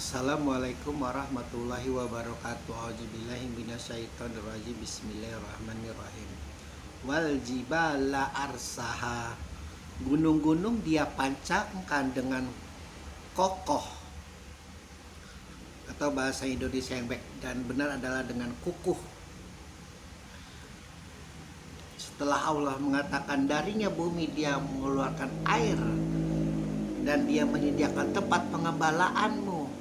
Assalamualaikum warahmatullahi wabarakatuh. Auzubillahi minasyaitonirrajim. Bismillahirrahmanirrahim. Wal jibala arsaha. Gunung-gunung dia pancangkan dengan kokoh, atau bahasa Indonesia yang baik dan benar adalah dengan kukuh. Setelah Allah mengatakan darinya bumi dia mengeluarkan air dan dia menyediakan tempat pengembalaanmu,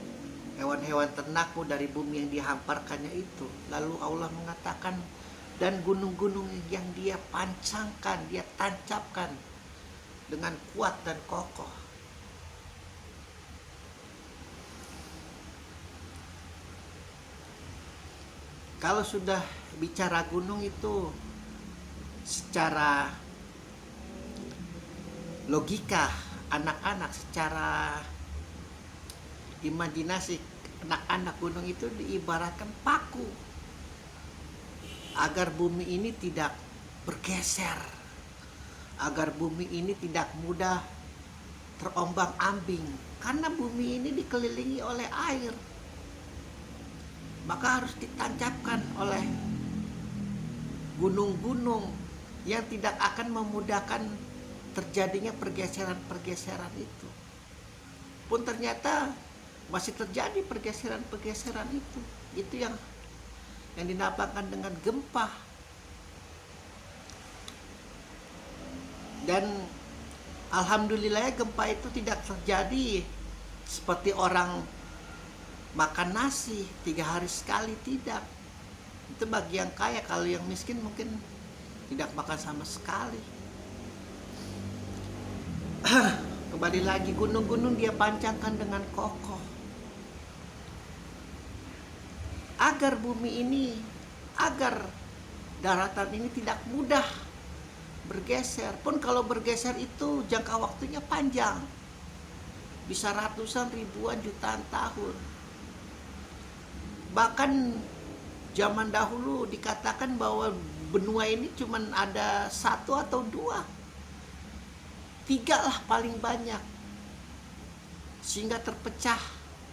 hewan-hewan ternakmu dari bumi yang dihamparkannya itu. Lalu Allah mengatakan, dan gunung-gunung yang dia pancangkan, dia tancapkan dengan kuat dan kokoh. Kalau sudah bicara gunung itu secara logika anak-anak, secara imajinasi anak-anak, gunung itu diibaratkan paku agar bumi ini tidak bergeser, agar bumi ini tidak mudah terombang-ambing, karena bumi ini dikelilingi oleh air. Maka harus ditancapkan oleh gunung-gunung yang tidak akan memudahkan terjadinya pergeseran-pergeseran itu. Pun ternyata masih terjadi pergeseran-pergeseran itu. Itu yang dinamakan dengan gempa. Dan alhamdulillah gempa itu tidak terjadi seperti orang makan nasi 3 hari sekali, tidak. Itu bagi yang kaya. Kalau yang miskin mungkin tidak makan sama sekali. Kembali lagi, gunung-gunung dia pancangkan dengan kokoh agar bumi ini, agar daratan ini tidak mudah bergeser. Pun kalau bergeser itu jangka waktunya panjang, bisa ratusan, ribuan, jutaan tahun. Bahkan zaman dahulu dikatakan bahwa benua ini cuma ada 1 atau 2, 3 lah paling banyak, sehingga terpecah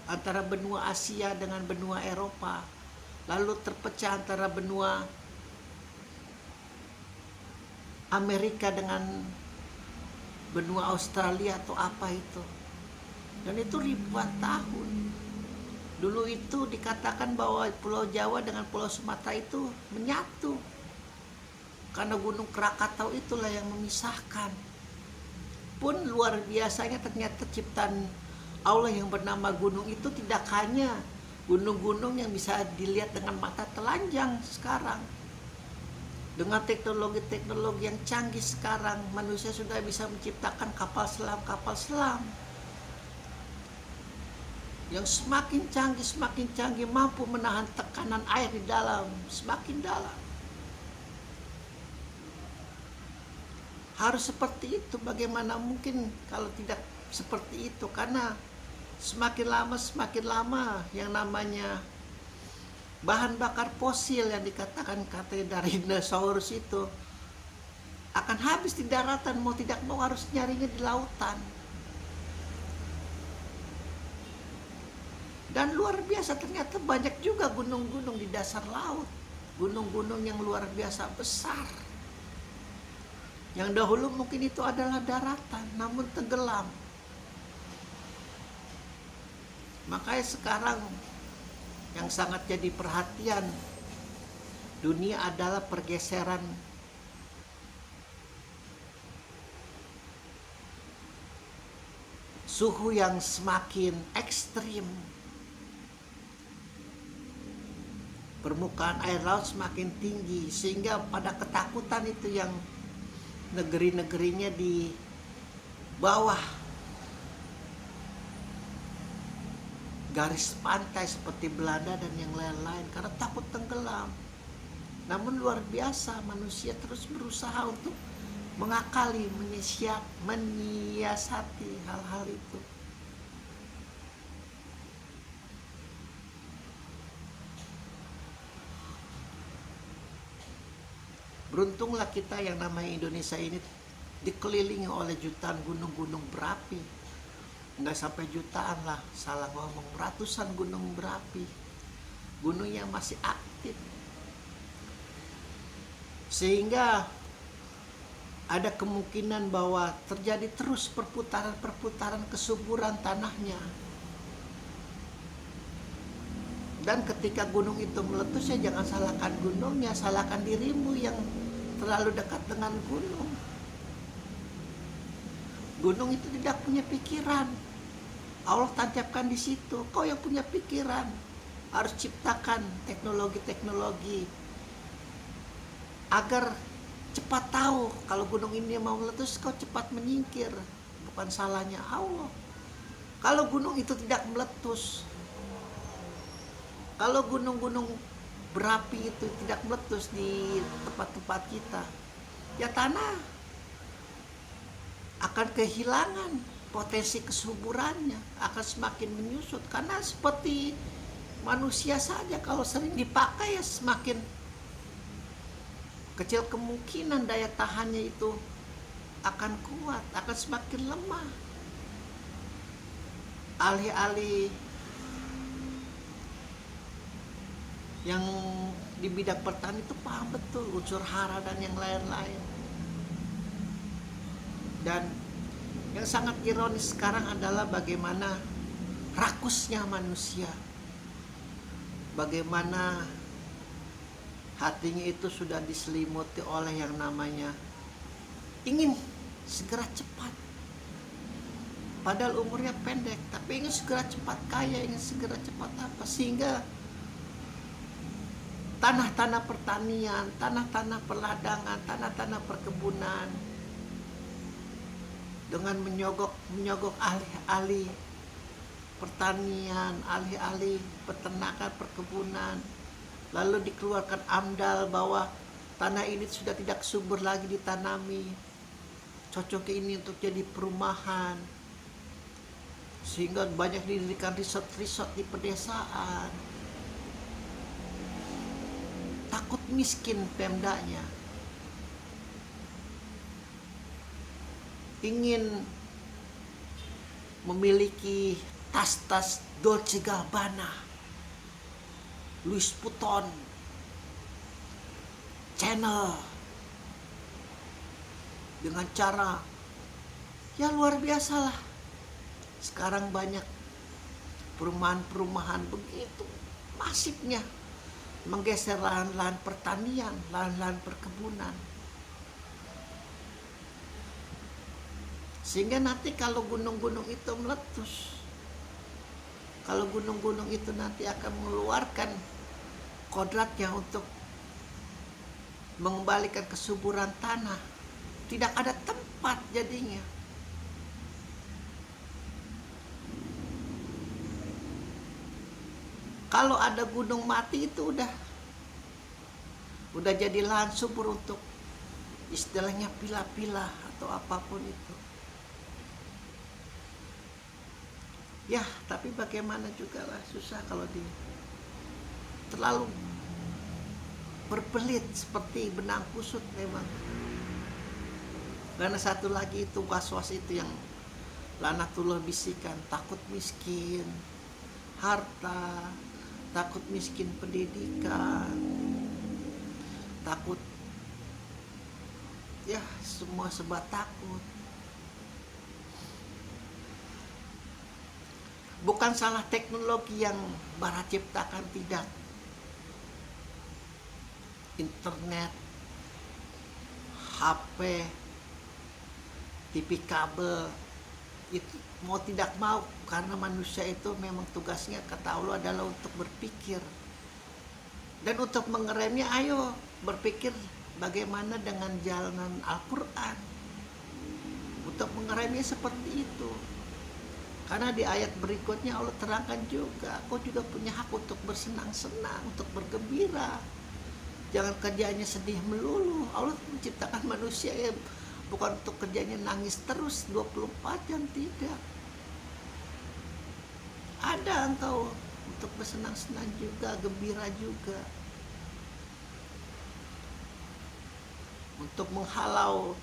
antara benua Asia dengan benua Eropa, lalu terpecah antara benua Amerika dengan benua Australia atau apa itu. Dan itu ribuan tahun. Dulu itu dikatakan bahwa Pulau Jawa dengan Pulau Sumatera itu menyatu, karena Gunung Krakatau itulah yang memisahkan. Pun luar biasanya ternyata ciptaan Allah yang bernama gunung itu tidak hanya gunung-gunung yang bisa dilihat dengan mata telanjang sekarang. Dengan teknologi-teknologi yang canggih sekarang, manusia sudah bisa menciptakan kapal selam yang semakin canggih mampu menahan tekanan air di dalam semakin dalam. Harus seperti itu. Bagaimana mungkin kalau tidak seperti itu? Karena semakin lama yang namanya bahan bakar fosil yang dikatakan katanya dari dinosaurus itu akan habis di daratan, mau tidak mau harus nyarinya di lautan. Dan luar biasa ternyata banyak juga gunung-gunung di dasar laut, gunung-gunung yang luar biasa besar, yang dahulu mungkin itu adalah daratan namun tenggelam. Makanya sekarang yang sangat jadi perhatian dunia adalah pergeseran suhu yang semakin ekstrim. Permukaan air laut semakin tinggi, sehingga pada ketakutan itu yang negeri-negerinya di bawah garis pantai seperti Belanda dan yang lain-lain, karena takut tenggelam. Namun luar biasa, manusia terus berusaha untuk mengakali, menyiasati hal-hal itu. Beruntunglah kita yang namanya Indonesia ini dikelilingi oleh jutaan gunung-gunung berapi. nggak sampai jutaan lah, salah ngomong, ratusan gunung berapi, gunung yang masih aktif, sehingga ada kemungkinan bahwa terjadi terus perputaran kesuburan tanahnya. Dan ketika gunung itu meletus, ya jangan salahkan gunungnya, salahkan dirimu yang terlalu dekat dengan gunung. Gunung itu tidak punya pikiran, Allah tancapkan di situ. Kau yang punya pikiran, harus ciptakan teknologi-teknologi agar cepat tahu kalau gunung ini mau meletus, kau cepat menyingkir. Bukan salahnya Allah. Kalau gunung itu tidak meletus, kalau gunung-gunung berapi itu tidak meletus di tempat-tempat kita, ya tanah akan kehilangan potensi kesuburannya, akan semakin menyusut. Karena seperti manusia saja, kalau sering dipakai ya semakin kecil kemungkinan daya tahannya itu akan kuat, akan semakin lemah. Alih-alih yang di bidang pertanian itu paham betul unsur hara dan yang lain-lain. Dan yang sangat ironis sekarang adalah bagaimana rakusnya manusia, bagaimana hatinya itu sudah diselimuti oleh yang namanya ingin segera cepat, padahal umurnya pendek, tapi ingin segera cepat kaya, ingin segera cepat apa, sehingga tanah-tanah pertanian, tanah-tanah perladangan, tanah-tanah perkebunan dengan menyogok alih-alih pertanian, alih-alih peternakan, perkebunan, lalu dikeluarkan amdal bahwa tanah ini sudah tidak subur lagi ditanami, cocok ini untuk jadi perumahan, sehingga banyak didirikan resort-resort di pedesaan. Takut miskin pemdanya, ingin memiliki tas-tas Dolce Gabbana, Louis Vuitton, Chanel, dengan cara ya luar biasa lah. Sekarang banyak perumahan-perumahan begitu masifnya menggeser lahan-lahan pertanian, lahan-lahan perkebunan. Sehingga nanti kalau gunung-gunung itu meletus, kalau gunung-gunung itu nanti akan mengeluarkan kodratnya untuk mengembalikan kesuburan tanah, tidak ada tempat jadinya. Kalau ada gunung mati itu udah jadi lahan subur untuk istilahnya pilah-pilah atau apapun itu. Ya, tapi bagaimana juga lah, susah kalau terlalu berbelit seperti benang kusut memang. Karena satu lagi itu was-was itu yang Lanatullah bisikan, takut miskin harta, takut miskin pendidikan, takut ya semua serba takut. Bukan salah teknologi yang Barat ciptakan, tidak. Internet, HP, TV kabel, itu mau tidak mau, karena manusia itu memang tugasnya kata Allah adalah untuk berpikir. Dan untuk mengeremnya, ayo berpikir bagaimana dengan jalanan Al-Quran. Untuk mengeremnya seperti itu. Karena di ayat berikutnya Allah terangkan juga, kau juga punya hak untuk bersenang-senang, untuk bergembira. Jangan kerjanya sedih melulu. Allah menciptakan manusia ya bukan untuk kerjanya nangis terus 24 jam, tidak. Ada engkau untuk bersenang-senang juga, gembira juga. Untuk menghalau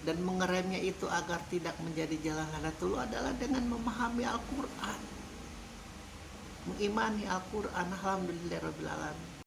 dan mengeremnya itu agar tidak menjadi jalan Lailatul adalah dengan memahami Al-Quran, mengimani Al-Quran. Alhamdulillahirabbil alamin.